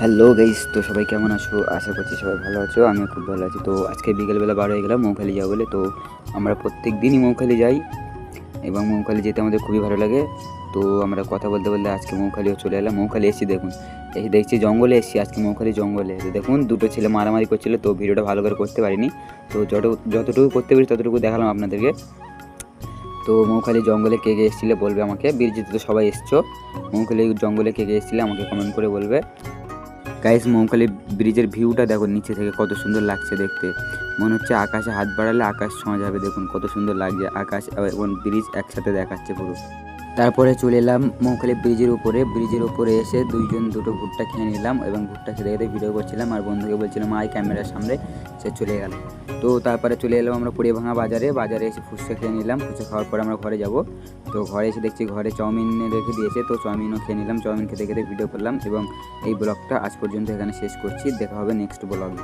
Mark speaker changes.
Speaker 1: Hello guys, তো সবাই কেমন আছো? আশা করছি সবাই ভালো আছো। আমিও খুব ভালো আছি। তো আজকে বিকেলবেলা বার হয়ে গেলাম মৌখালি যাবো বলে। তো আমরা প্রত্যেক দিনই মৌখালি যাই এবং মৌখালি যেতে আমাদের খুবই ভালো লাগে। তো আমরা কথা বলতে বলতে আজকে মৌখালিও চলে এলাম। মৌখালি এসেছি, দেখুন এই দেখছি জঙ্গলে এসেছি আজকে, মৌখালি জঙ্গলে। তো দেখুন দুটো ছেলে মারামারি করছিল, তো ভিডিওটা ভালো করে করতে পারিনি। তো যতটুকু করতে পারি ততটুকু দেখালাম আপনাদেরকে। তো মৌখালি জঙ্গলে কে কে এসেছিলে বলবে আমাকে। বীরজিতে তো সবাই এসছো। মৌখালি জঙ্গলে কে কে এসেছিলে আমাকে কমেন্ট করে বলবে। গাইস, মৌখালি ব্রিজের ভিউটা দেখো নিচে থেকে কত সুন্দর লাগছে দেখতে। মনে হচ্ছে আকাশে হাত বাড়ালে আকাশ ছোঁয়া যাবে। দেখুন কত সুন্দর লাগছে, আকাশ এবং ব্রিজ একসাথে দেখাচ্ছে পুরো। তারপরে চলে এলাম মৌখালি ব্রিজের উপরে এসে দুটো ভুট্টা খেয়ে নিলাম এবং ভুট্টা খেতে খেতে ভিডিও করছিলাম আর বন্ধুকে বলছিলাম আয় ক্যামেরার সামনে। সে চলে গেল। তো তারপরে চলে এলাম আমরা পুড়িয়াভাঙা বাজারে এসে ফুচকা খেয়ে নিলাম। ফুচকা খাওয়ার পর আমরা ঘরে যাব। তো ঘরে এসে দেখছি ঘরে চাউমিন রেখে দিয়েছে, তো চাউমিনও খেয়ে নিলাম। চাউমিন খেতে খেতে ভিডিও করলাম এবং এই ব্লগটা আজ পর্যন্ত এখানে শেষ করছি। দেখা হবে নেক্সট ব্লগে।